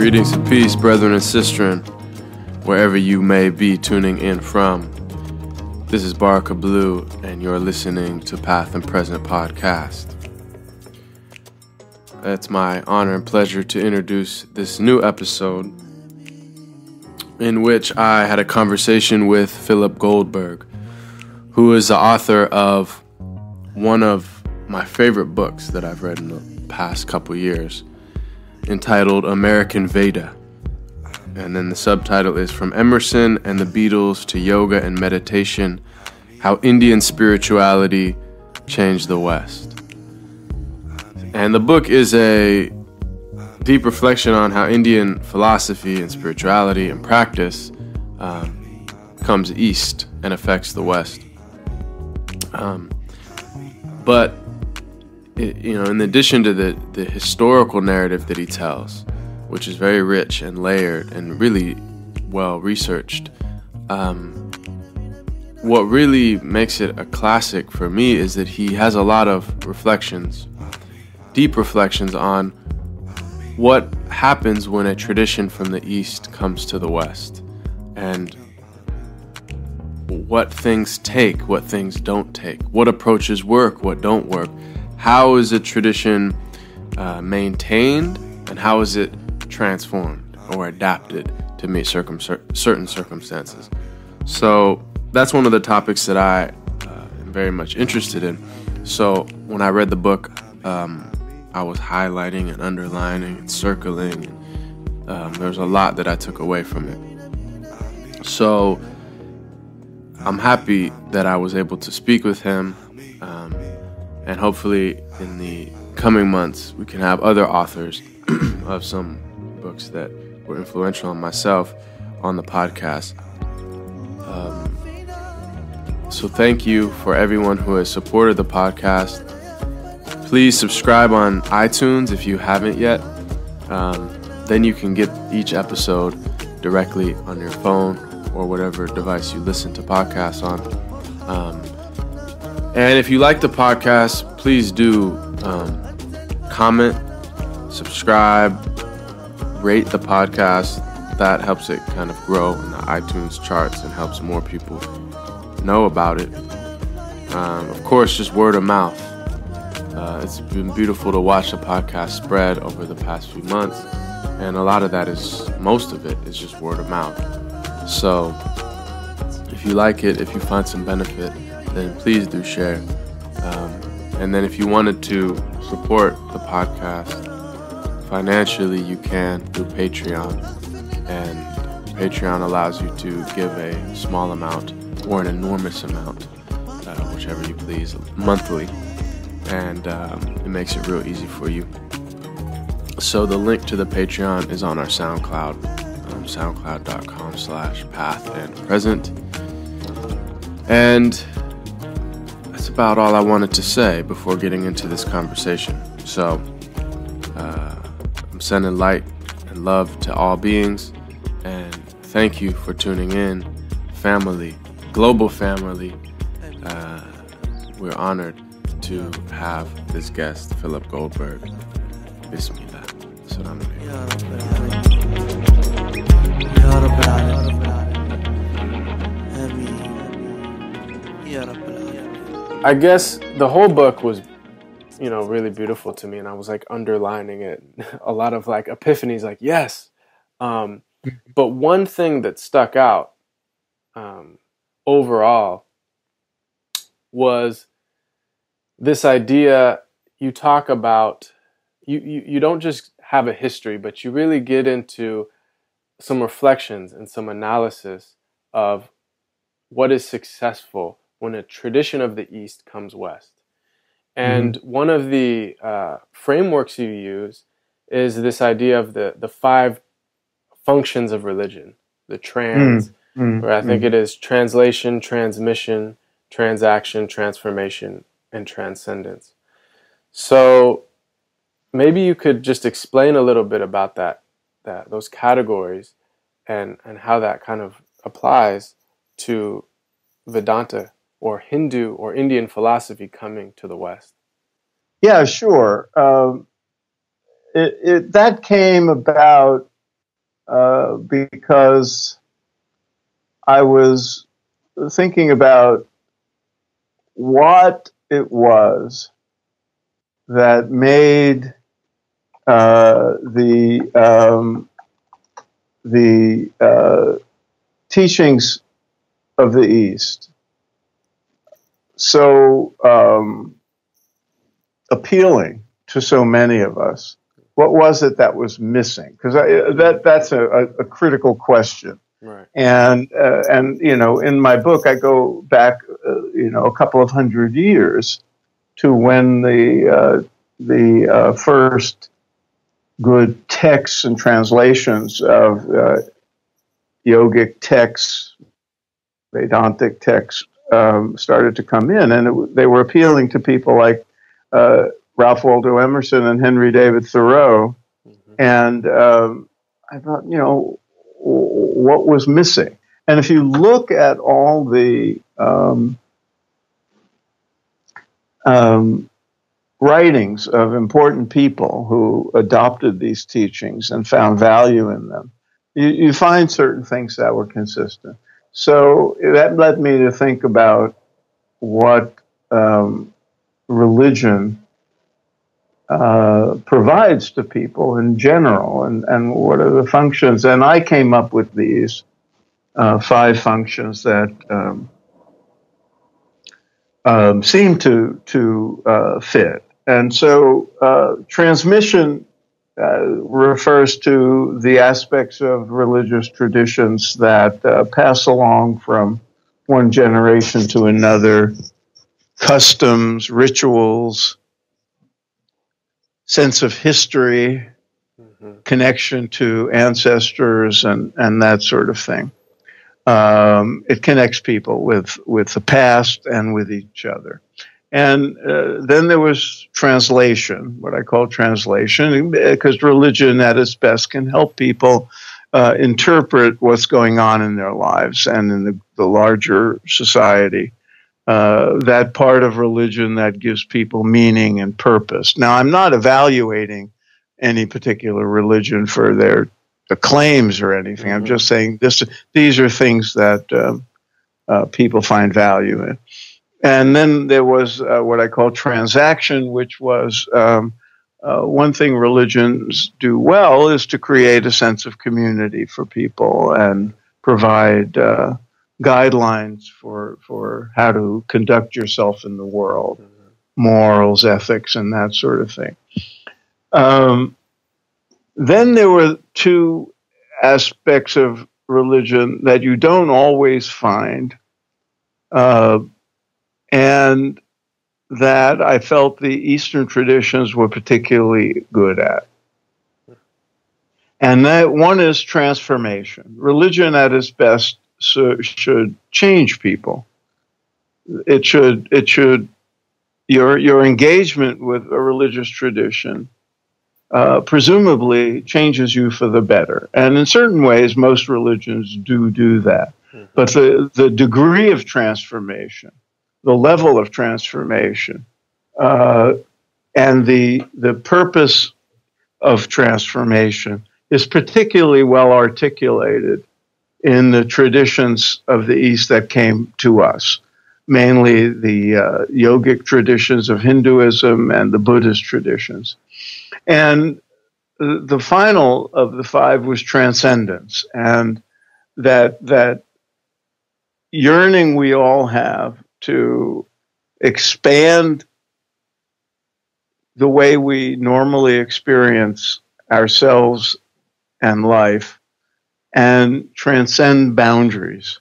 Greetings and peace, brethren and sistren, wherever you may be tuning in from. This is Baraka Blue, and you're listening to Path and Present Podcast. It's my honor and pleasure to introduce this new episode in which I had a conversation with Philip Goldberg, who is the author of one of my favorite books that I've read in the past couple years, entitled American Veda. And then the subtitle is From Emerson and the Beatles to Yoga and Meditation, How Indian Spirituality Changed the West. And the book is a deep reflection on how Indian philosophy and spirituality and practice comes east and affects the West. But in addition to the historical narrative that he tells, which is very rich and layered and really well researched, what really makes it a classic for me is that he has a lot of reflections, deep reflections on what happens when a tradition from the East comes to the West, and what things take, what things don't take, what approaches work, what don't work. How is a tradition maintained, and how is it transformed or adapted to meet certain circumstances? So that's one of the topics that I am very much interested in. So when I read the book, I was highlighting and underlining and circling. There's a lot that I took away from it. So I'm happy that I was able to speak with him. And hopefully in the coming months, we can have other authors of some books that were influential on myself on the podcast. So thank you for everyone who has supported the podcast. Please subscribe on iTunes if you haven't yet. Then you can get each episode directly on your phone or whatever device you listen to podcasts on. And if you like the podcast, please do comment, subscribe, rate the podcast. That helps it kind of grow in the iTunes charts and helps more people know about it. Of course, just word of mouth. It's been beautiful to watch the podcast spread over the past few months. And a lot of that most of it is just word of mouth. So if you like it, if you find some benefit, then please do share. And then if you wanted to support the podcast financially, you can through Patreon. And Patreon allows you to give a small amount or an enormous amount, whichever you please, monthly. And it makes it real easy for you. So the link to the Patreon is on our SoundCloud, soundcloud.com/pathandpresent. And that's about all I wanted to say before getting into this conversation. So I'm sending light and love to all beings, and thank you for tuning in, family, global family. We're honored to have this guest, Philip Goldberg. Bismillah. Assalamu alaikum. I guess the whole book was, really beautiful to me, and I was like underlining it. A lot of like epiphanies, like yes. But one thing that stuck out overall was this idea. You talk about you don't just have a history, but you really get into some reflections and some analysis of what is successful when a tradition of the East comes West. And one of the frameworks you use is this idea of the 5 functions of religion, the where I think it is translation, transmission, transaction, transformation, and transcendence. So maybe you could just explain a little bit about those categories and how that kind of applies to Vedanta or Hindu or Indian philosophy coming to the West. Yeah, sure. That came about because I was thinking about what it was that made the teachings of the East so appealing to so many of us. What was it that was missing? Because that's a critical question. Right. And you know, in my book, I go back you know, a couple of hundred years to when the first good texts and translations of yogic texts, Vedantic texts started to come in, and they were appealing to people like Ralph Waldo Emerson and Henry David Thoreau. Mm-hmm. And I thought, you know, what was missing? And if you look at all the writings of important people who adopted these teachings and found value in them, you find certain things that were consistent. So that led me to think about what religion provides to people in general, and what are the functions. And I came up with these 5 functions that seem to fit. And so transmission refers to the aspects of religious traditions that pass along from one generation to another: customs, rituals, sense of history, mm-hmm. connection to ancestors, and that sort of thing. It connects people with the past and with each other. And then there was translation, what I call translation, because religion at its best can help people interpret what's going on in their lives and in the larger society. That part of religion that gives people meaning and purpose. Now, I'm not evaluating any particular religion for their claims or anything. Mm-hmm. I'm just saying these are things that people find value in. And then there was what I call transaction, which was one thing religions do well is to create a sense of community for people and provide guidelines for how to conduct yourself in the world, mm-hmm. morals, ethics, and that sort of thing. Then there were 2 aspects of religion that you don't always find, and that I felt the Eastern traditions were particularly good at. And that one is transformation. Religion at its best should change people. It should your engagement with a religious tradition presumably changes you for the better. And in certain ways, most religions do that. Mm-hmm. But the degree of transformation, the level of transformation, and the purpose of transformation is particularly well articulated in the traditions of the East that came to us, mainly the yogic traditions of Hinduism and the Buddhist traditions. And the final of the 5 was transcendence, and that yearning we all have to expand the way we normally experience ourselves and life and transcend boundaries,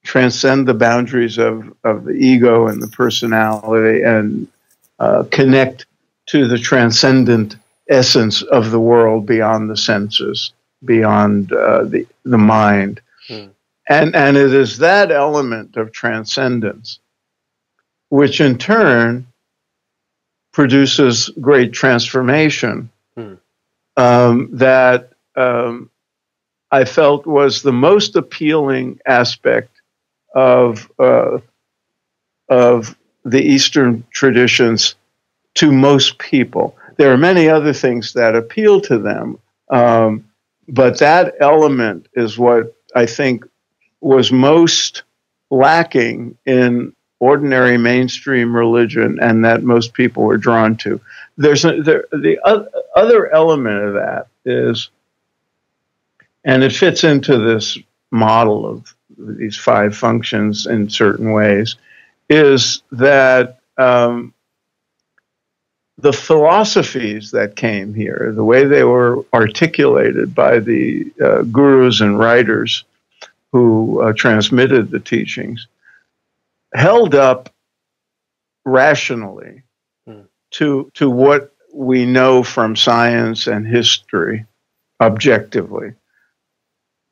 transcend the boundaries of the ego and the personality, and connect to the transcendent essence of the world beyond the senses, beyond the mind. Mm. And it is that element of transcendence which in turn produces great transformation. Mm. That I felt was the most appealing aspect of the Eastern traditions to most people. There are many other things that appeal to them, But that element is what I think was most lacking in ordinary mainstream religion, and that most people were drawn to. The other element of that is, and it fits into this model of these 5 functions in certain ways, is that the philosophies that came here, the way they were articulated by the gurus and writers who transmitted the teachings, held up rationally to what we know from science and history objectively.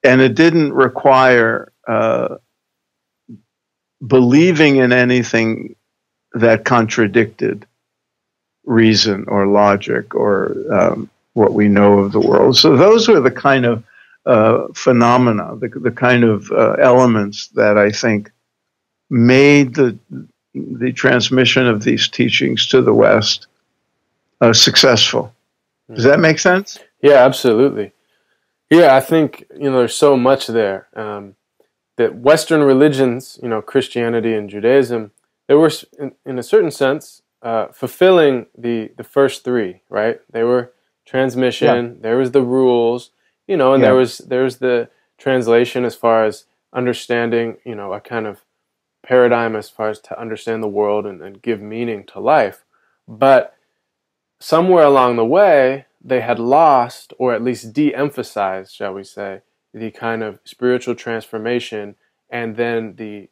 And it didn't require believing in anything that contradicted reason or logic or what we know of the world. So those were the kind of phenomena, the kind of elements that I think made the transmission of these teachings to the West successful. Does that make sense? Yeah, absolutely. Yeah, I think, there's so much there. That Western religions, Christianity and Judaism, they were, in a certain sense, fulfilling the first 3, right? They were transmission, there was the rules, and there was the translation as far as understanding, a kind of paradigm as far as to understand the world and give meaning to life. But somewhere along the way, they had lost, or at least de-emphasized, shall we say, the kind of spiritual transformation and then the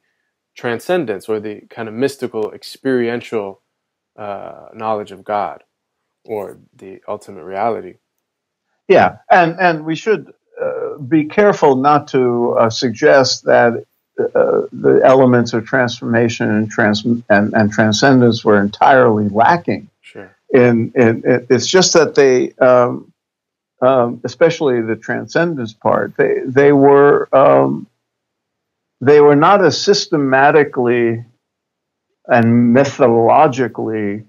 transcendence, or the kind of mystical, experiential knowledge of God, or the ultimate reality. Yeah, and we should be careful not to suggest that the elements of transformation and transcendence were entirely lacking. Sure. It's just that they, especially the transcendence part, they were not as systematically and methodologically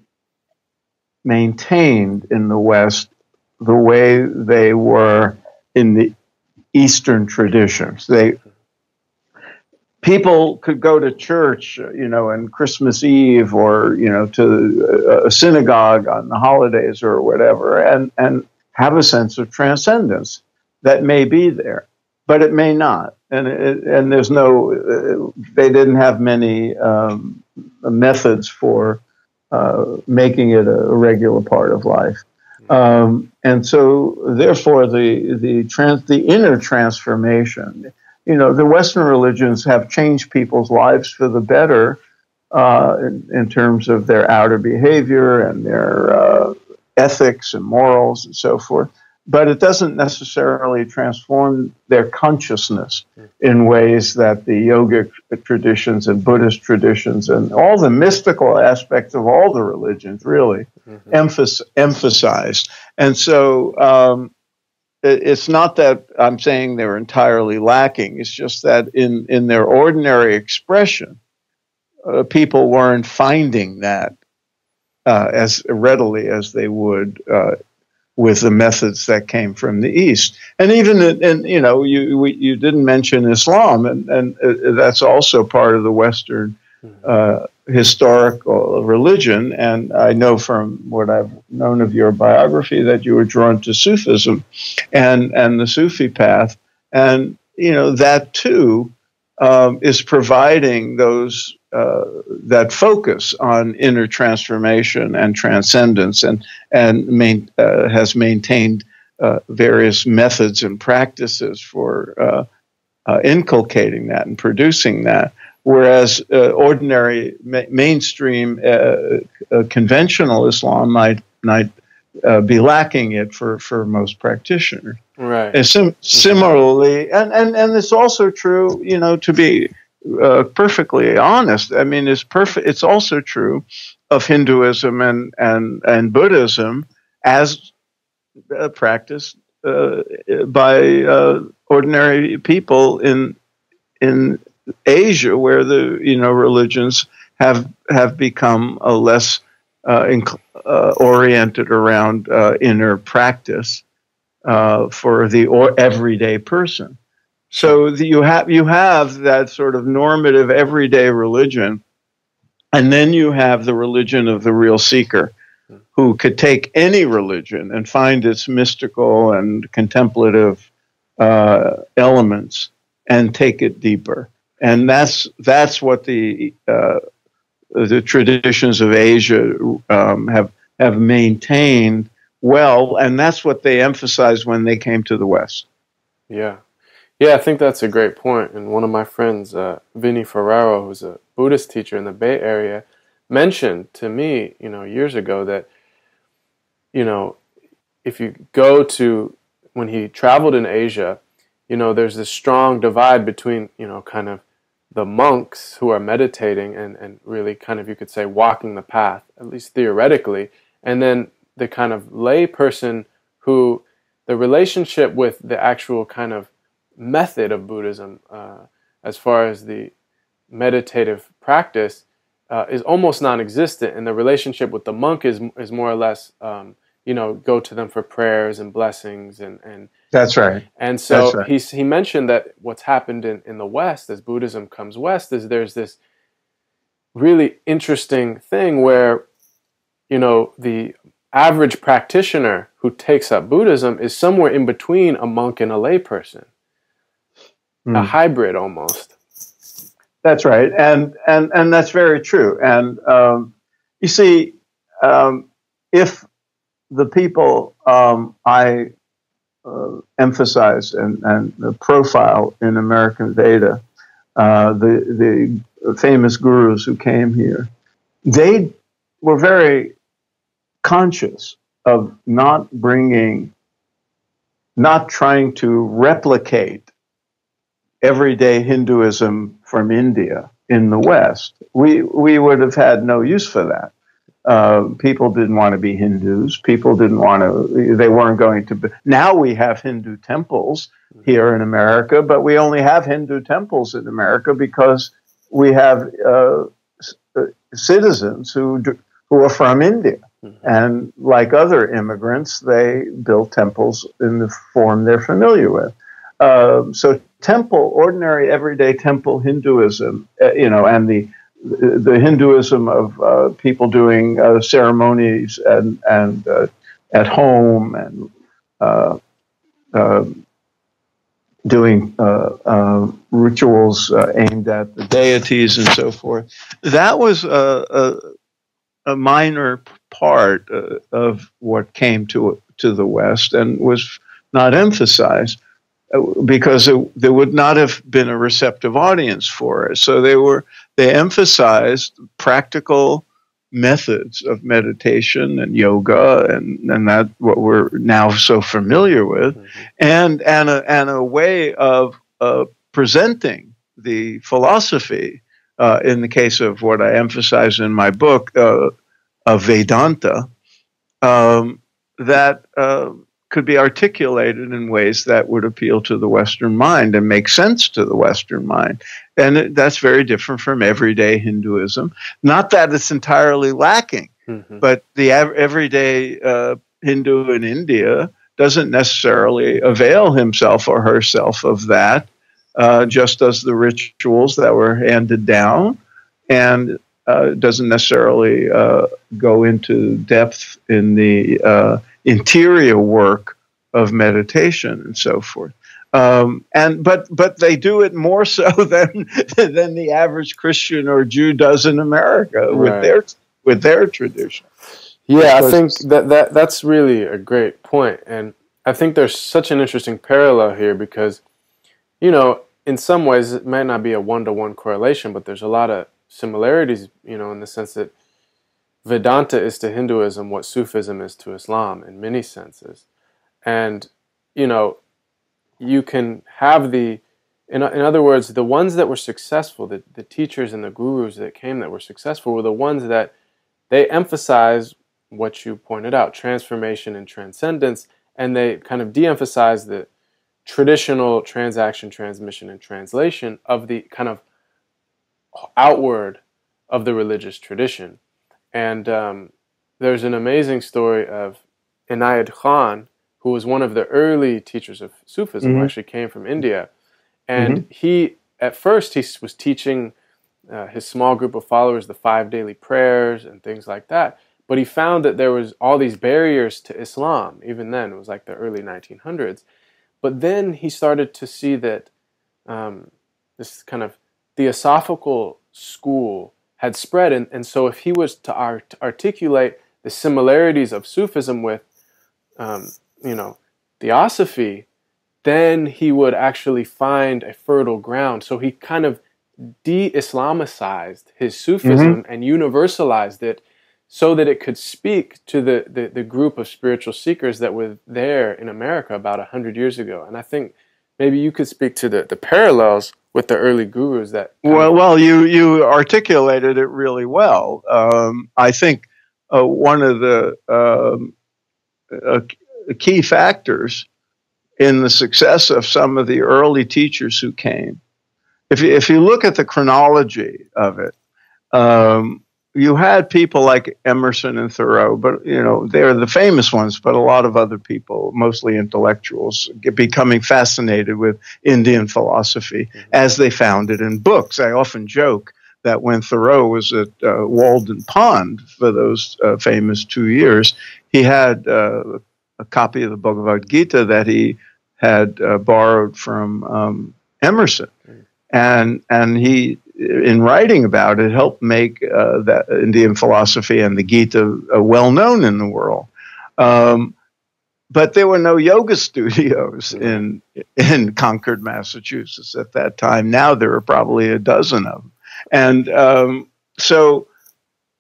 maintained in the West the way they were in the Eastern traditions. People could go to church, on Christmas Eve, or to a synagogue on the holidays or whatever, and have a sense of transcendence that may be there, but it may not. And there's no, they didn't have many methods for making it a regular part of life. And so, therefore, the inner transformation, the Western religions have changed people's lives for the better in terms of their outer behavior and their ethics and morals and so forth. But it doesn't necessarily transform their consciousness in ways that the yogic traditions and Buddhist traditions and all the mystical aspects of all the religions really emphasize. And so it's not that I'm saying they're entirely lacking. It's just that in their ordinary expression, people weren't finding that as readily as they would with the methods that came from the East. And even, you didn't mention Islam, and that's also part of the Western historical religion. And I know from what I've known of your biography that you were drawn to Sufism and the Sufi path. And, that too is providing those that focus on inner transformation and transcendence, and has maintained various methods and practices for inculcating that and producing that. Whereas ordinary mainstream conventional Islam might be lacking it for most practitioners. Right. And similarly, and it's also true, to be perfectly honest. I mean, it's also true of Hinduism and Buddhism as practiced by ordinary people in Asia, where the religions have become less oriented around inner practice, for the everyday person. So you have that sort of normative everyday religion, and then you have the religion of the real seeker, who could take any religion and find its mystical and contemplative elements and take it deeper. And that's what the traditions of Asia have maintained well, and that's what they emphasized when they came to the West. Yeah. Yeah, I think that's a great point. And one of my friends, Vinny Ferraro, who's a Buddhist teacher in the Bay Area, mentioned to me, years ago that, if you go to, when he traveled in Asia, there's this strong divide between, kind of the monks who are meditating and really kind of, you could say, walking the path, at least theoretically, and then the kind of lay person who the relationship with the actual kind of method of Buddhism, as far as the meditative practice, is almost non-existent, and the relationship with the monk is more or less, go to them for prayers and blessings and that's right. And so that's right. he mentioned that what's happened in the West as Buddhism comes west is there's this really interesting thing where, the average practitioner who takes up Buddhism is somewhere in between a monk and a layperson, a hybrid almost. That's right, and that's very true. And you see, if the people I emphasize and profile in American Veda, the famous gurus who came here, they were very conscious of not trying to replicate everyday Hinduism from India in the West. We would have had no use for that. People didn't want to be Hindus. People didn't want to, they weren't going to be. Now we have Hindu temples here in America, but we only have Hindu temples in America because we have citizens who are from India. And like other immigrants, they built temples in the form they're familiar with. So ordinary everyday temple Hinduism, and the Hinduism of people doing ceremonies and at home and doing rituals aimed at the deities and so forth. That was a minor part of what came to the West and was not emphasized because there would not have been a receptive audience for it. So they emphasized practical methods of meditation and yoga and that what we're now so familiar with, and a way of presenting the philosophy. In the case of what I emphasize in my book, of Vedanta, that could be articulated in ways that would appeal to the Western mind and make sense to the Western mind. And that's very different from everyday Hinduism. Not that it's entirely lacking, but the everyday Hindu in India doesn't necessarily avail himself or herself of that, just as the rituals that were handed down, and doesn't necessarily go into depth in the interior work of meditation and so forth. But they do it more so than the average Christian or Jew does in America with their tradition. Yeah, I think that's really a great point, and I think there's such an interesting parallel here because, in some ways it might not be a one-to-one correlation, but there's a lot of similarities, in the sense that Vedanta is to Hinduism what Sufism is to Islam in many senses. And, you can have in other words, the ones that were successful, the teachers and the gurus that came that were successful were the ones that they emphasize what you pointed out, transformation and transcendence, and they kind of de-emphasize the traditional transaction, transmission, and translation of the kind of outward of the religious tradition. And there's an amazing story of Inayat Khan, who was one of the early teachers of Sufism, who actually came from India. And he, at first, he was teaching his small group of followers the 5 daily prayers and things like that. But he found that there was all these barriers to Islam. Even then, it was like the early 1900s. But then he started to see that this kind of theosophical school had spread. And so if he was to articulate the similarities of Sufism with, theosophy, then he would actually find a fertile ground. So he kind of de-Islamicized his Sufism and universalized it so that it could speak to the group of spiritual seekers that were there in America about 100 years ago. And I think maybe you could speak to the parallels with the early gurus that... Well, you articulated it really well. I think one of the key factors in the success of some of the early teachers who came, if you look at the chronology of it, you had people like Emerson and Thoreau, but they're the famous ones, but a lot of other people, mostly intellectuals, becoming fascinated with Indian philosophy as they found it in books. I often joke that when Thoreau was at Walden Pond for those famous 2 years, he had a copy of the Bhagavad Gita that he had borrowed from Emerson. And he, in writing about it, helped make that Indian philosophy and the Gita well known in the world. But there were no yoga studios in Concord, Massachusetts at that time. Now there are probably a dozen of them. And so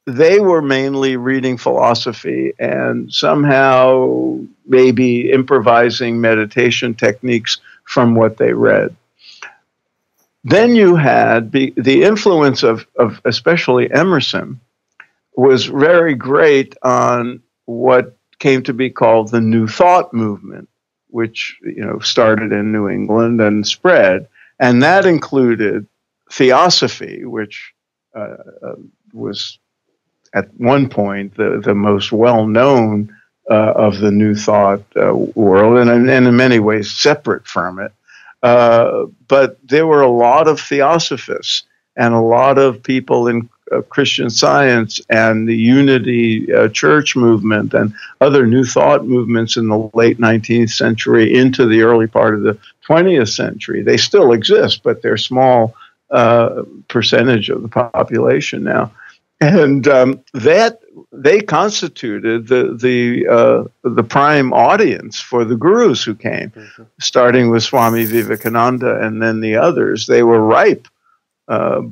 they were mainly reading philosophy and somehow maybe improvising meditation techniques from what they read. Then you had the influence of especially Emerson was very great on what came to be called the New Thought movement, which started in New England and spread, and that included theosophy, which was at one point the most well-known of the New Thought world, and in many ways separate from it. But there were a lot of theosophists and a lot of people in Christian Science and the Unity Church movement and other New Thought movements in the late 19th century into the early part of the 20th century. They still exist, but they're small percentage of the population now. And that they constituted the prime audience for the gurus who came, starting with Swami Vivekananda and then the others. They were ripe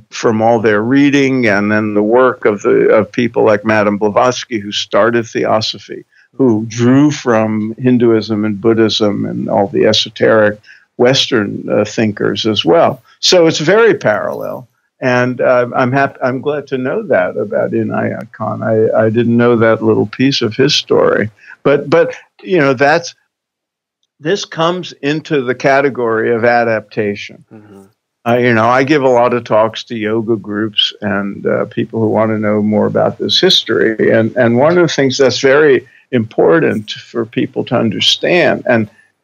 from all their reading and then the work of people like Madame Blavatsky, who started theosophy, who drew from Hinduism and Buddhism and all the esoteric Western thinkers as well. So it's very parallel. And I'm glad to know that about Inayat Khan. I didn't know that little piece of his story, but this comes into the category of adaptation. I give a lot of talks to yoga groups and people who want to know more about this history. And one of the things that's very important for people to understand,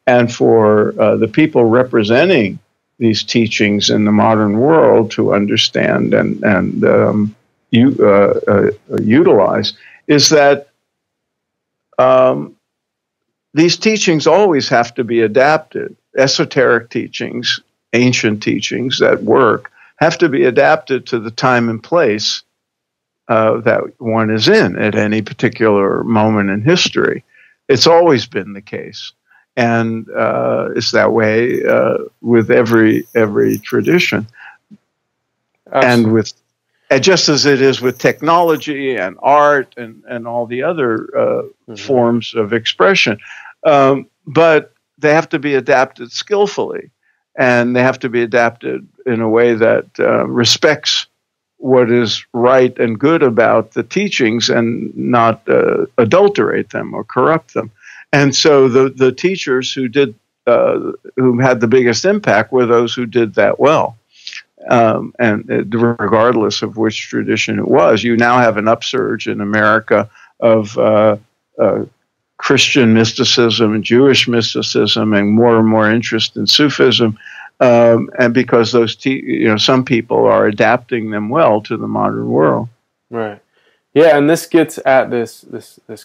and for the people representing these teachings in the modern world to understand and utilize, is that these teachings always have to be adapted. Esoteric teachings, ancient teachings that work, have to be adapted to the time and place that one is in at any particular moment in history. It's always been the case. And it's that way with every tradition, and just as it is with technology and art and all the other forms of expression. But they have to be adapted skillfully, and they have to be adapted in a way that respects what is right and good about the teachings and not adulterate them or corrupt them. And so the teachers who had the biggest impact were those who did that well. And regardless of which tradition it was, you now have an upsurge in America of Christian mysticism and Jewish mysticism, and more interest in Sufism, and because those some people are adapting them well to the modern world. Right. Yeah, and this gets at this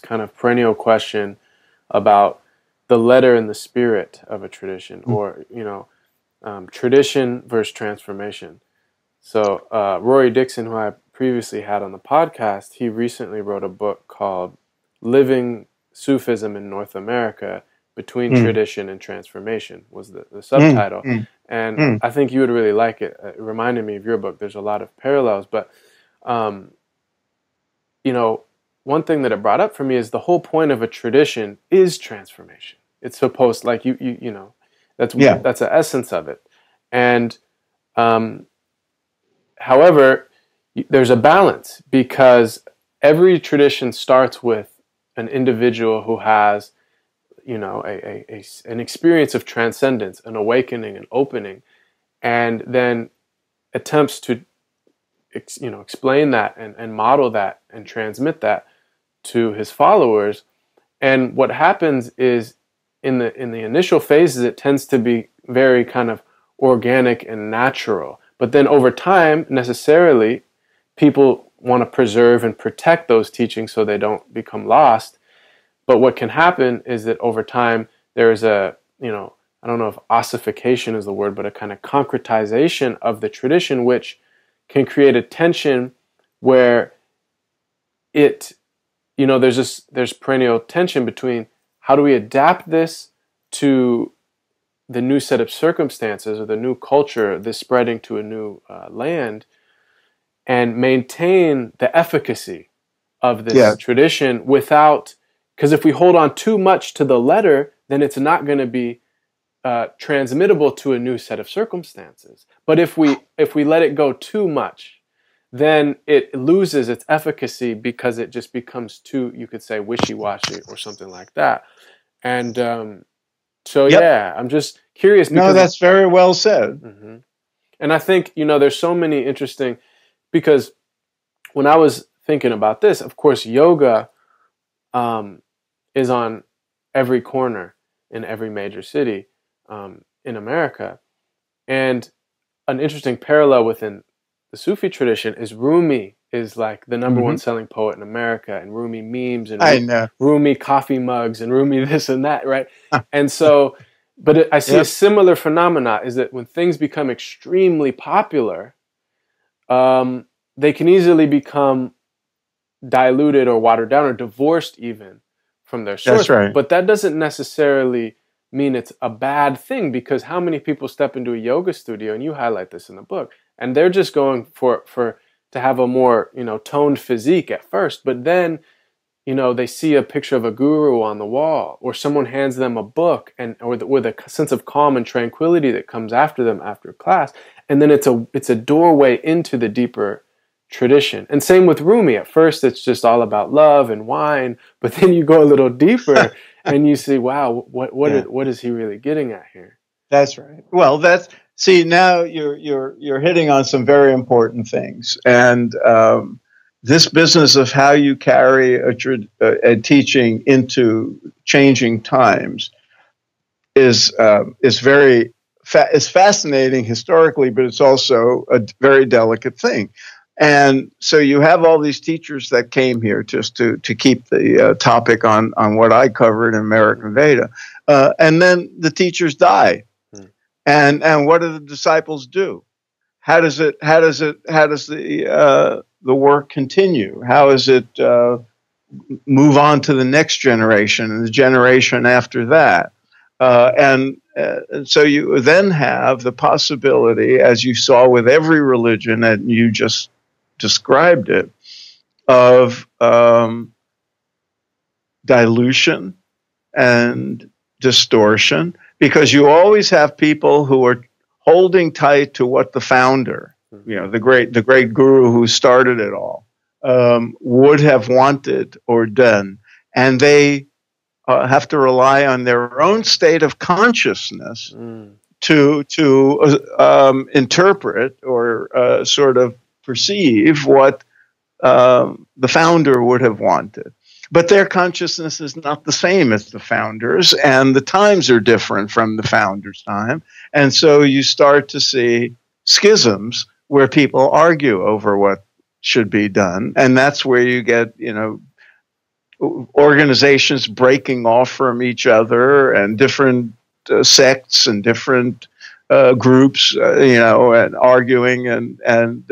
kind of perennial question about the letter and the spirit of a tradition, or tradition versus transformation. So Rory Dixon, who I previously had on the podcast, he recently wrote a book called Living Sufism in North America Between Tradition and Transformation, was the subtitle. And I think you would really like it. It reminded me of your book. There's a lot of parallels. But, one thing that it brought up for me is the whole point of a tradition is transformation. It's supposed, like, that's the essence of it. And however, there's a balance, because every tradition starts with an individual who has, an experience of transcendence, an awakening, an opening, and then attempts to, explain that and model that and transmit that to his followers. And what happens is, in the initial phases, it tends to be very kind of organic and natural. But then over time, necessarily, people want to preserve and protect those teachings so they don't become lost. But what can happen is that over time, there's I don't know if ossification is the word, but a kind of concretization of the tradition, which can create a tension where there's perennial tension between how do we adapt this to the new set of circumstances or the new culture, this spreading to a new land, and maintain the efficacy of this tradition without, because if we hold on too much to the letter, then it's not going to be transmittable to a new set of circumstances. But if we let it go too much, then it loses its efficacy, because it just becomes too, you could say, wishy-washy or something like that. And I'm just curious. No, that's very well said. Mm-hmm. And I think, there's so many interesting, because when I was thinking about this, of course, yoga is on every corner in every major city in America. And an interesting parallel within the Sufi tradition is Rumi is like the number one selling poet in America, and Rumi memes, and Rumi coffee mugs, and Rumi this and that, right? And so, but I see a similar phenomena, is that when things become extremely popular, they can easily become diluted or watered down or divorced even from their source. That's right. But that doesn't necessarily mean it's a bad thing, because how many people step into a yoga studio, and you highlight this in the book, and they're just going for to have a more, toned physique at first, but then, they see a picture of a guru on the wall, or someone hands them a book, or with a sense of calm and tranquility that comes after them after class, and then it's a doorway into the deeper tradition. And same with Rumi. At first, it's just all about love and wine, but then you go a little deeper and you see, wow, what is he really getting at here? That's right. Well, see, now you're hitting on some very important things, and this business of how you carry a teaching into changing times is fascinating historically, but it's also a very delicate thing. And so you have all these teachers that came here just to keep the topic on what I covered in American Veda, and then the teachers die. And what do the disciples do? How does the work continue? How does it move on to the next generation and the generation after that? And so you then have the possibility, as you saw with every religion, and you just described it, of dilution and distortion, because you always have people who are holding tight to what the founder, the great guru who started it all, would have wanted or done, and they have to rely on their own state of consciousness to interpret or sort of perceive what the founder would have wanted. But their consciousness is not the same as the founders, and the times are different from the founders' time. And so you start to see schisms where people argue over what should be done. And that's where you get, organizations breaking off from each other, and different sects and different groups, and arguing and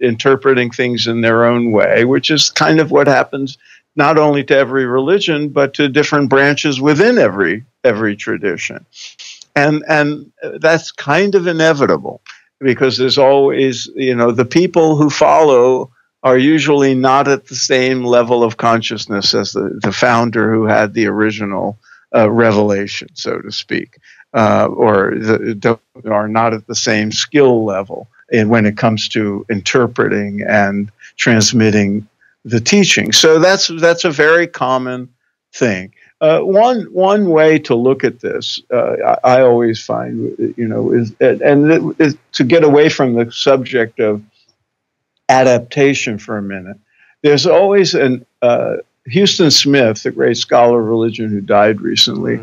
interpreting things in their own way, which is kind of what happens not only to every religion, but to different branches within every tradition. And that's kind of inevitable, because there's always, the people who follow are usually not at the same level of consciousness as the founder who had the original revelation, so to speak, or are not at the same skill level when it comes to interpreting and transmitting the teaching. So that's a very common thing. One way to look at this, I always find, is to get away from the subject of adaptation for a minute. There's always Houston Smith, the great scholar of religion who died recently,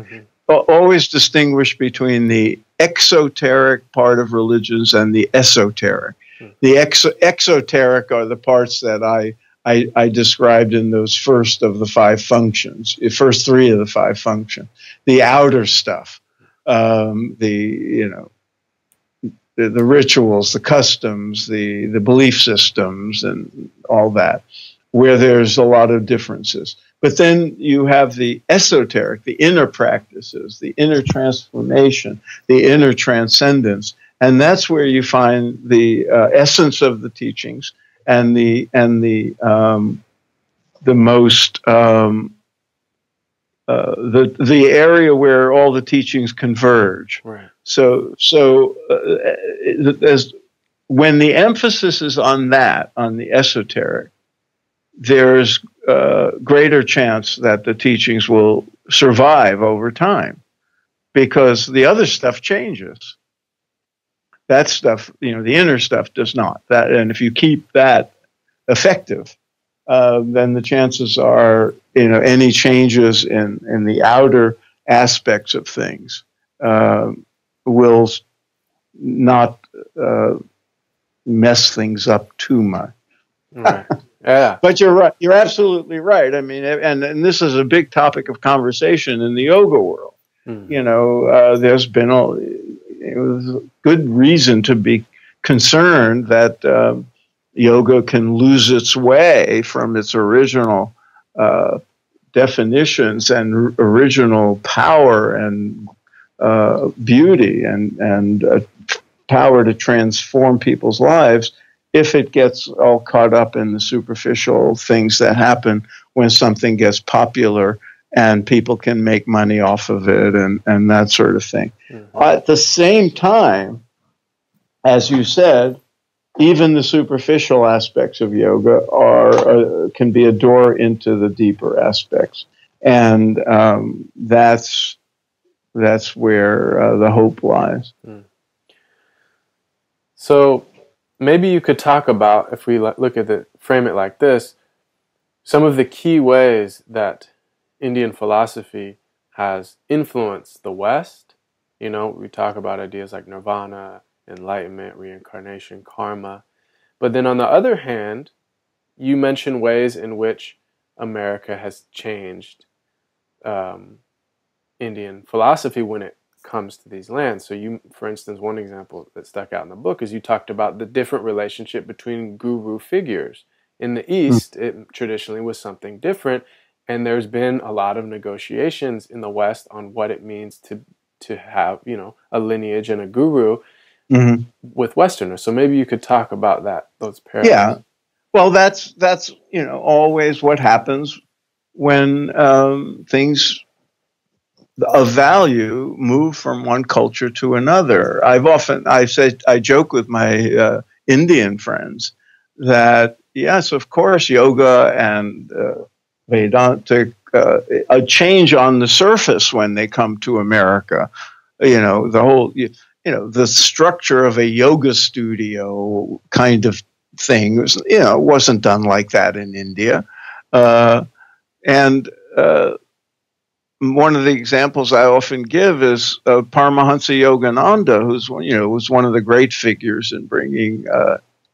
always distinguished between the exoteric part of religions and the esoteric. The exoteric are the parts that I described in those first of the 5 functions, the first 3 of the 5 functions, the outer stuff, the rituals, the customs, the belief systems, and all that, where there's a lot of differences. But then you have the esoteric, the inner practices, the inner transformation, the inner transcendence, and that's where you find the essence of the teachings and the most the area where all the teachings converge. Right. So when the emphasis is on that, on the esoteric, there's greater chance that the teachings will survive over time, because the other stuff changes. That stuff, the inner stuff does not. And if you keep that effective, then the chances are, any changes in the outer aspects of things will not mess things up too much. Right. Yeah. But you're right. You're absolutely right. I mean, and this is a big topic of conversation in the yoga world. There's been a good reason to be concerned that yoga can lose its way from its original definitions and original power and beauty and power to transform people's lives if it gets all caught up in the superficial things that happen when something gets popular and people can make money off of it and that sort of thing. Mm-hmm. At the same time, as you said, even the superficial aspects of yoga can be a door into the deeper aspects, and that's where the hope lies. Mm. So maybe you could talk about, if we look at it, frame it like this, some of the key ways that Indian philosophy has influenced the West. We talk about ideas like nirvana, enlightenment, reincarnation, karma. But then on the other hand, you mention ways in which America has changed Indian philosophy when it comes to these lands. So you, for instance, one example that stuck out in the book is you talked about the different relationship between guru figures. In the East, it traditionally was something different, and there's been a lot of negotiations in the West on what it means to have, a lineage and a guru with Westerners. So maybe you could talk about those parallels. Yeah. Well, that's always what happens when things of value move from one culture to another. I joke with my Indian friends that yes, of course, yoga and Vedantic a change on the surface when they come to America. The whole the structure of a yoga studio kind of thing was, wasn't done like that in India. And one of the examples I often give is Paramahansa Yogananda, who's was one of the great figures in bringing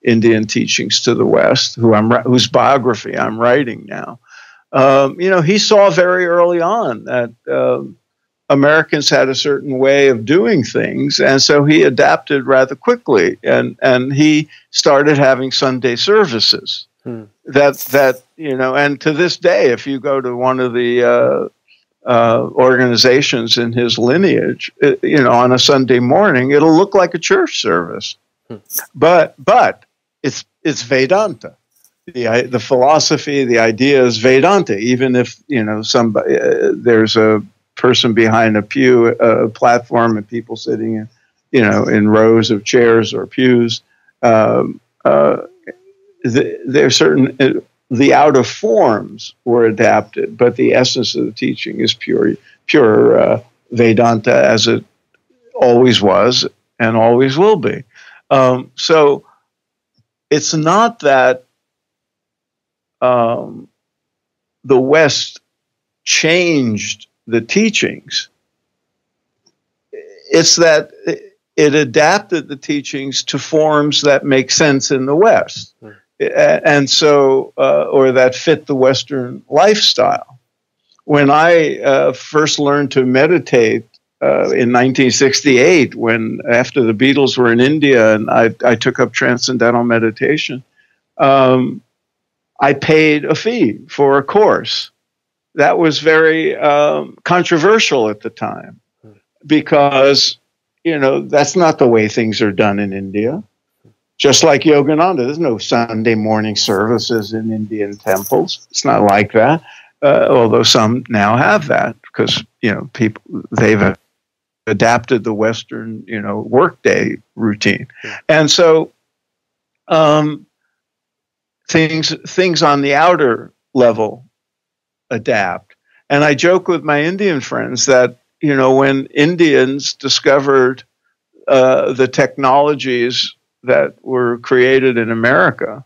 Indian teachings to the West, whose biography I'm writing now. He saw very early on that Americans had a certain way of doing things, and so he adapted rather quickly, and he started having Sunday services. That and to this day, if you go to one of the organizations in his lineage, on a Sunday morning, it'll look like a church service, but it's Vedanta. The philosophy, the idea is Vedanta. Even if somebody there's a person behind a platform, and people sitting in rows of chairs or pews, there's certain. The outer forms were adapted, but the essence of the teaching is pure Vedanta, as it always was and always will be. So it's not that the West changed the teachings. It's that it adapted the teachings to forms that make sense in the West. And so, or that fit the Western lifestyle. When I first learned to meditate in 1968, after the Beatles were in India and I took up transcendental meditation, I paid a fee for a course. That was very controversial at the time, because, that's not the way things are done in India. Just like Yogananda, there's no Sunday morning services in Indian temples. It's not like that, although some now have that, because they've adapted the Western workday routine, and so things on the outer level adapt. And I joke with my Indian friends that when Indians discovered the technologies that were created in America,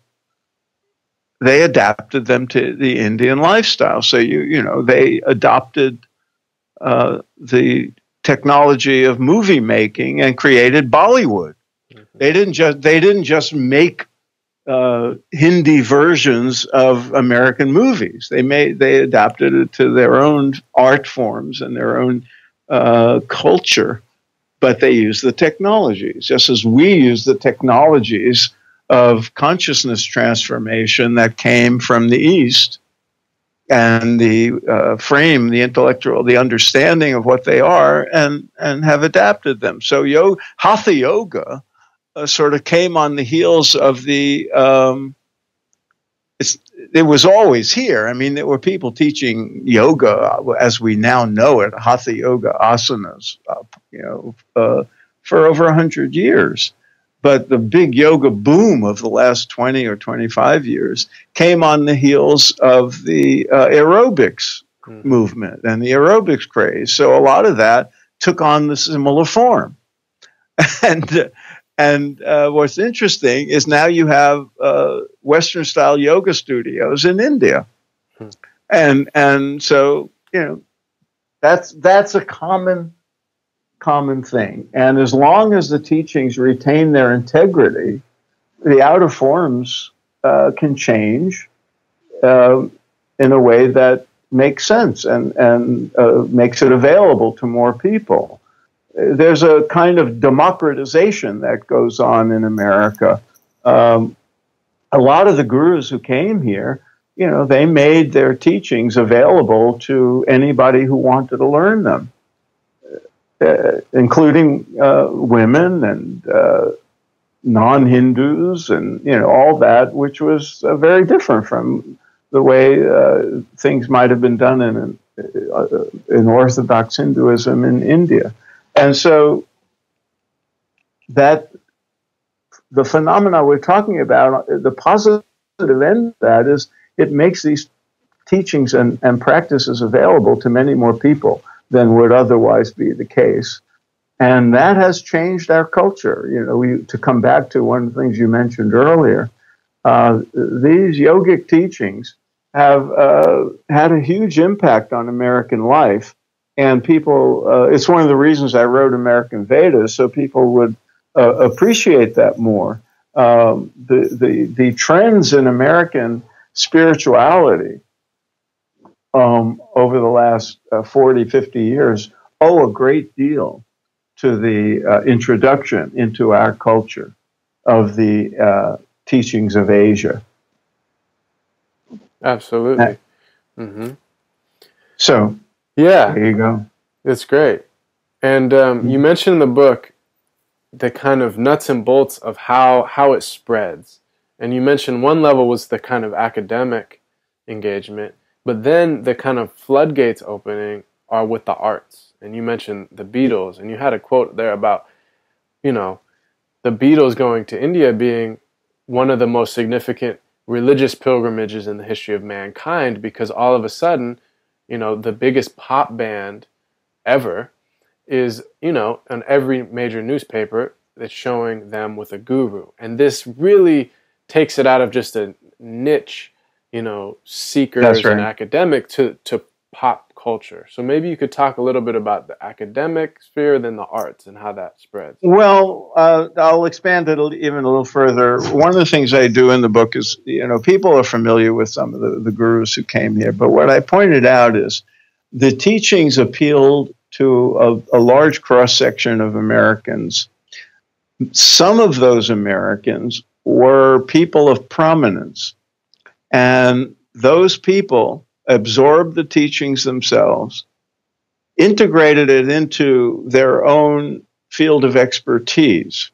they adapted them to the Indian lifestyle. So they adopted the technology of movie making and created Bollywood. They didn't just make Hindi versions of American movies. They adapted it to their own art forms and their own culture. But they use the technologies, just as we use the technologies of consciousness transformation that came from the East, and the frame, the intellectual, the understanding of what they are, and have adapted them. So Hatha Yoga sort of came on the heels of the. It was always here. I mean, there were people teaching yoga as we now know it, Hatha Yoga asanas, for over 100 years. But the big yoga boom of the last 20 or 25 years came on the heels of the aerobics movement and the aerobics craze. So a lot of that took on the similar form. And what's interesting is now you have Western-style yoga studios in India, and so that's a common thing. And as long as the teachings retain their integrity, the outer forms can change in a way that makes sense and makes it available to more people. There's a kind of democratization that goes on in America. A lot of the gurus who came here, they made their teachings available to anybody who wanted to learn them, including women and non-Hindus and, all that, which was very different from the way things might have been done in Orthodox Hinduism in India. And so that the phenomena we're talking about, the positive end of that is it makes these teachings and practices available to many more people than would otherwise be the case. And that has changed our culture. To come back to one of the things you mentioned earlier, these yogic teachings have had a huge impact on American life. And people, it's one of the reasons I wrote American Veda, so people would appreciate that more. The trends in American spirituality over the last 40, 50 years owe a great deal to the introduction into our culture of the teachings of Asia. Absolutely. So, yeah, there you go. It's great. And you mentioned in the book the kind of nuts and bolts of how it spreads. And you mentioned one level was the kind of academic engagement, but then the kind of floodgates opening are with the arts. And you mentioned the Beatles, and you had a quote there about, you know, the Beatles going to India being one of the most significant religious pilgrimages in the history of mankind, because all of a sudden, you know, the biggest pop band ever is, you know, on every major newspaper that's showing them with a guru. And this really takes it out of just a niche, you know, seekers and academic to pop culture. So maybe you could talk a little bit about the academic sphere, then the arts, and how that spreads. Well, I'll expand it even a little further. One of the things I do in the book is, you know, people are familiar with some of the gurus who came here, but what I pointed out is the teachings appealed to a large cross-section of Americans. Some of those Americans were people of prominence, and those people absorbed the teachings themselves, integrated it into their own field of expertise,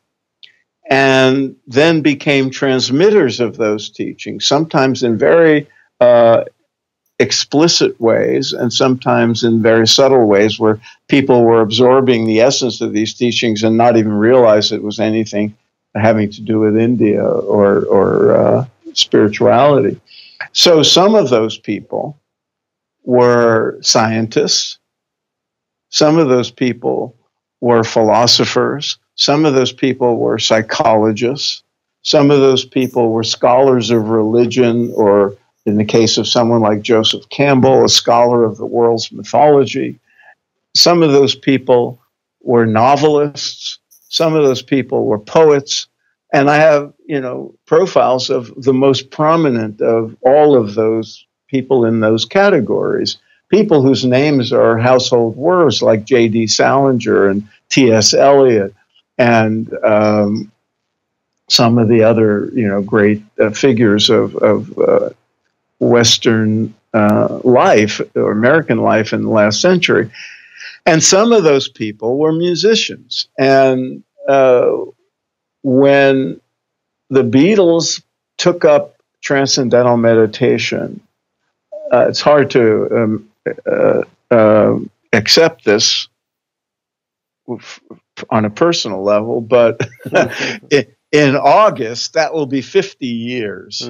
and then became transmitters of those teachings, sometimes in very explicit ways and sometimes in very subtle ways, where people were absorbing the essence of these teachings and not even realize it was anything having to do with India or spirituality. So some of those people were scientists. Some of those people were philosophers. Some of those people were psychologists. Some of those people were scholars of religion, or in the case of someone like Joseph Campbell, a scholar of the world's mythology. Some of those people were novelists. Some of those people were poets. And I have, you know, profiles of the most prominent of all of those people in those categories. People whose names are household words, like J.D. Salinger and T.S. Eliot and some of the other, you know, great figures of Western life or American life in the last century. And some of those people were musicians. And when the Beatles took up transcendental meditation, it's hard to accept this on a personal level, but in August, that will be 50 years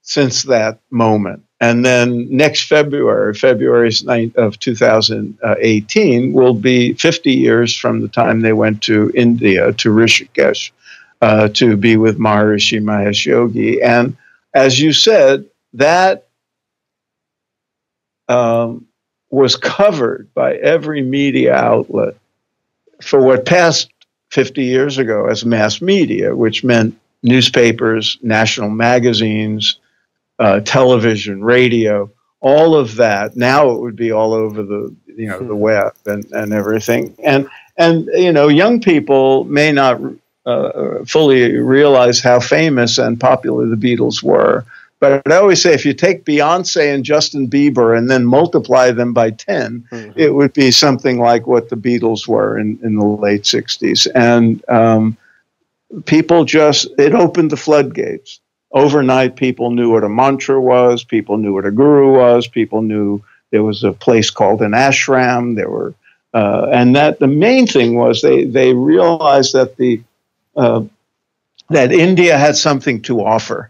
since that moment. And then next February 9th of 2018, will be 50 years from the time they went to India, to Rishikesh, to be with Maharishi Mahesh Yogi. And as you said, that was covered by every media outlet for what passed 50 years ago as mass media, which meant newspapers, national magazines, television, radio, all of that. Now it would be all over the, you know, the web and everything. And you know, young people may not fully realize how famous and popular the Beatles were. But I always say, if you take Beyonce and Justin Bieber and then multiply them by 10, it would be something like what the Beatles were in the late 60s. And people just, it opened the floodgates. Overnight, people knew what a mantra was. People knew what a guru was. People knew there was a place called an ashram. There were, and that the main thing was they realized that that India had something to offer.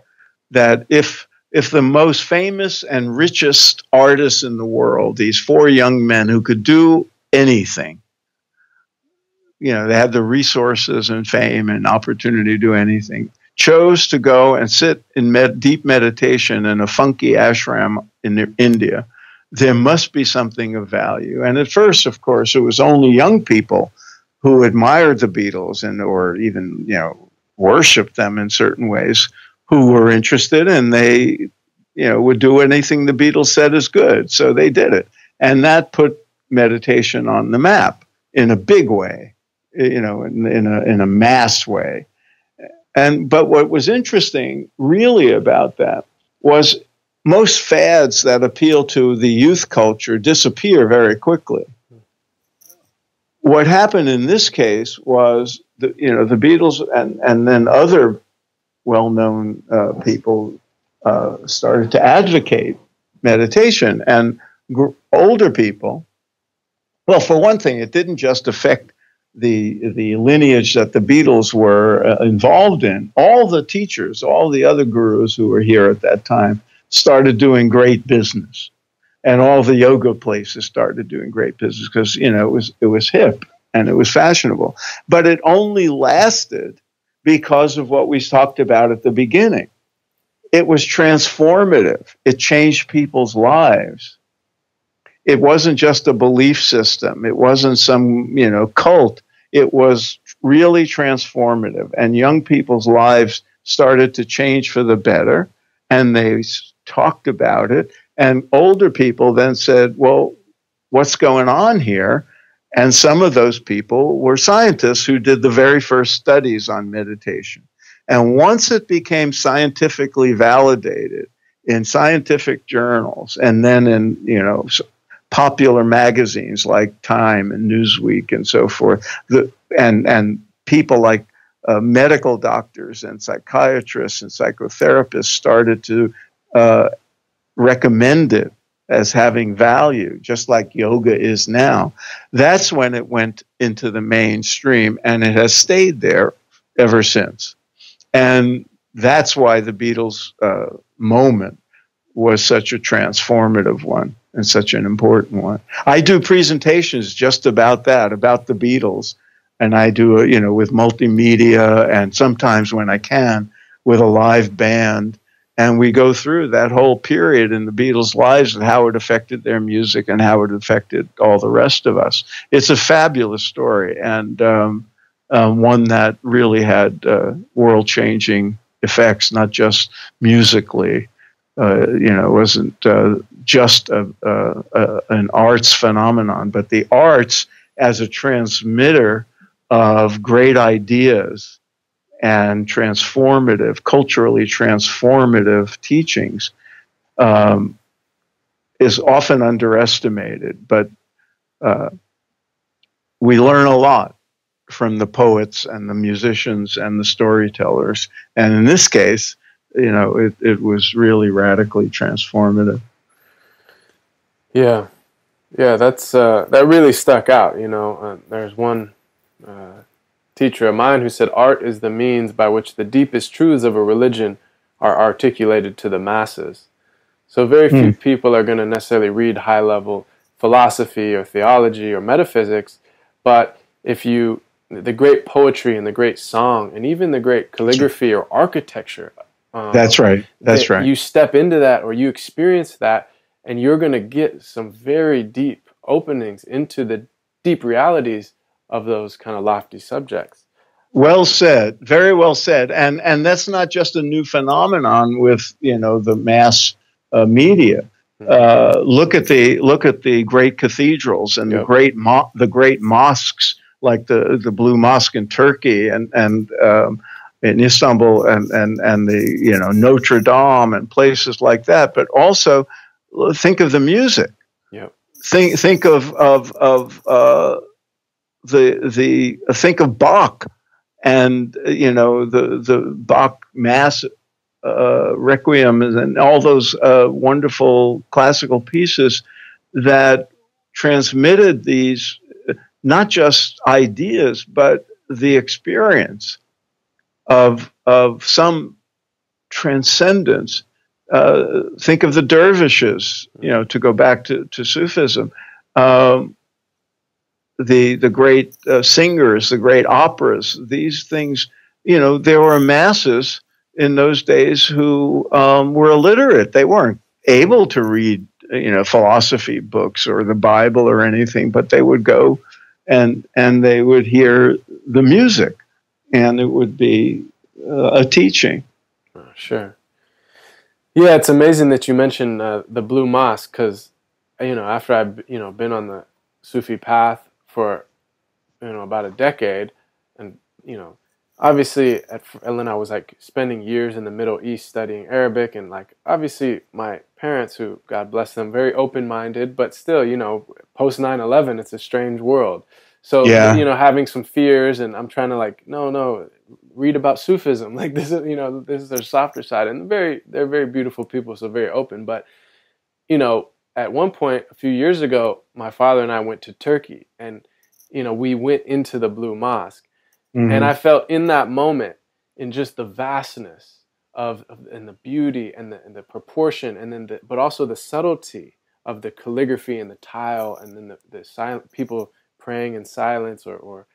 That if the most famous and richest artists in the world, these four young men who could do anything, you know, they had the resources and fame and opportunity to do anything, chose to go and sit in deep meditation in a funky ashram in India, there must be something of value. And at first, of course, it was only young people who admired the Beatles and or even, worshiped them in certain ways who were interested, and they, would do anything the Beatles said is good. So they did it. And that put meditation on the map in a big way, in a mass way. But what was interesting really about that was most fads that appeal to the youth culture disappear very quickly. What happened in this case was the Beatles and then other well-known people started to advocate meditation, and older people. Well, for one thing, it didn't just affect the lineage that the Beatles were involved in. All the teachers, all the other gurus who were here at that time started doing great business. And all the yoga places started doing great business because, it was hip and it was fashionable. But it only lasted because of what we talked about at the beginning. It was transformative. It changed people's lives. It wasn't just a belief system. It wasn't some, cult. It was really transformative. And young people's lives started to change for the better. And they talked about it. And older people then said, well, what's going on here? And some of those people were scientists who did the very first studies on meditation. And once it became scientifically validated in scientific journals and then in, popular magazines like Time and Newsweek and so forth, and people like medical doctors and psychiatrists and psychotherapists started to recommend it as having value, just like yoga is now. That's when it went into the mainstream, and it has stayed there ever since. And that's why the Beatles moment was such a transformative one and such an important one. I do presentations just about that, about the Beatles, and I do it, with multimedia and sometimes when I can with a live band. And we go through that whole period in the Beatles' lives and how it affected their music and how it affected all the rest of us. It's a fabulous story, and one that really had world-changing effects, not just musically. It wasn't just an arts phenomenon, but the arts as a transmitter of great ideas and culturally transformative teachings is often underestimated. But we learn a lot from the poets and the musicians and the storytellers. And in this case, it was really radically transformative. Yeah, that really stuck out. There's one teacher of mine who said, art is the means by which the deepest truths of a religion are articulated to the masses. So very few people are going to necessarily read high-level philosophy or theology or metaphysics, but the great poetry and the great song and even the great calligraphy or architecture, that's right. You step into that or you experience that, and you're going to get some very deep openings into the deep realities of those kind of lofty subjects. Well said. Very well said. And that's not just a new phenomenon with, the mass media. Look at the great cathedrals and the great mosques, like the Blue Mosque in Turkey and in Istanbul and the Notre Dame and places like that. But also think of the music. Yeah. Think of think of Bach and the Bach Mass Requiem and all those wonderful classical pieces that transmitted these not just ideas but the experience of some transcendence. Think of the dervishes, to go back to Sufism. The great singers, the great operas, these things, there were masses in those days who were illiterate. They weren't able to read, philosophy books or the Bible or anything, but they would go and they would hear the music, and it would be a teaching. Oh, sure. Yeah, it's amazing that you mentioned the Blue Mosque, because after I've been on the Sufi path for about a decade, and obviously then I was like spending years in the Middle East studying Arabic, and like obviously my parents, who God bless them, very open-minded, but still post 9/11, it's a strange world. So having some fears, and I'm trying to like no read about Sufism, like this is their softer side, and they're very beautiful people, so very open. But at one point a few years ago, my father and I went to Turkey, and we went into the Blue Mosque. Mm-hmm. And I felt in that moment, in just the vastness and the beauty and the proportion, and then but also the subtlety of the calligraphy and the tile, and then the silent people praying in silence, or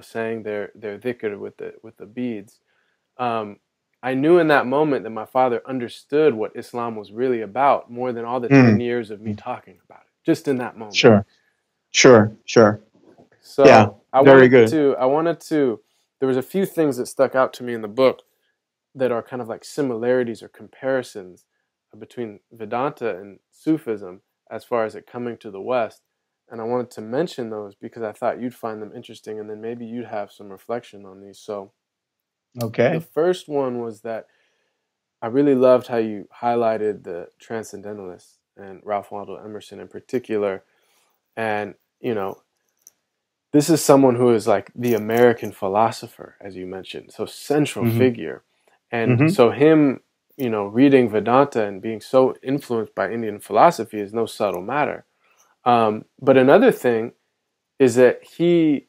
saying their dhikr with the beads. I knew in that moment that my father understood what Islam was really about, more than all the 10 years of me talking about it. Just in that moment. Sure. So yeah, I wanted to. There was a few things that stuck out to me in the book that are kind of like similarities or comparisons between Vedanta and Sufism as far as it coming to the West. And I wanted to mention those because I thought you'd find them interesting, and then maybe you'd have some reflection on these. So, okay. The first one was that I really loved how you highlighted the Transcendentalists and Ralph Waldo Emerson in particular. And, this is someone who is like the American philosopher, as you mentioned, so central figure. And so him, reading Vedanta and being so influenced by Indian philosophy is no subtle matter. But another thing is that he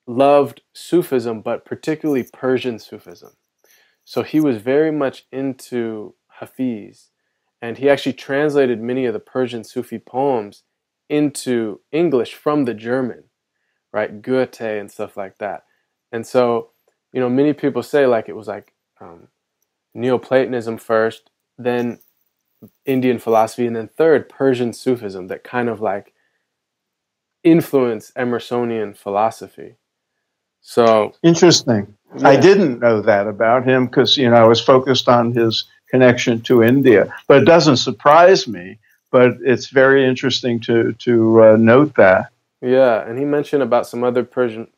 loved Sufism, but particularly Persian Sufism. So he was very much into Hafiz, and he actually translated many of the Persian Sufi poems into English from the German, right? Goethe and stuff like that. And so, many people say like it was like Neoplatonism first, then Indian philosophy, and then third, Persian Sufism that kind of like influenced Emersonian philosophy. So interesting. Yeah. I didn't know that about him because, I was focused on his connection to India, but it doesn't surprise me, but it's very interesting to note that. Yeah, and he mentioned about some other Persian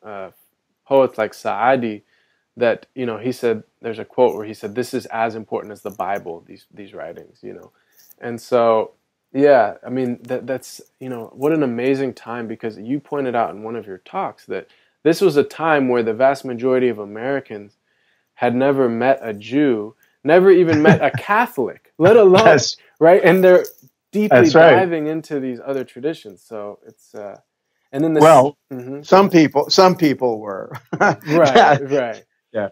poets like Saadi that, he said, there's a quote where he said, this is as important as the Bible, these writings, And so, yeah, I mean, that's, what an amazing time, because you pointed out in one of your talks that this was a time where the vast majority of Americans had never met a Jew, never even met a Catholic, let alone, right? And they're deeply diving into these other traditions. So it's... And then some people were right. Yeah.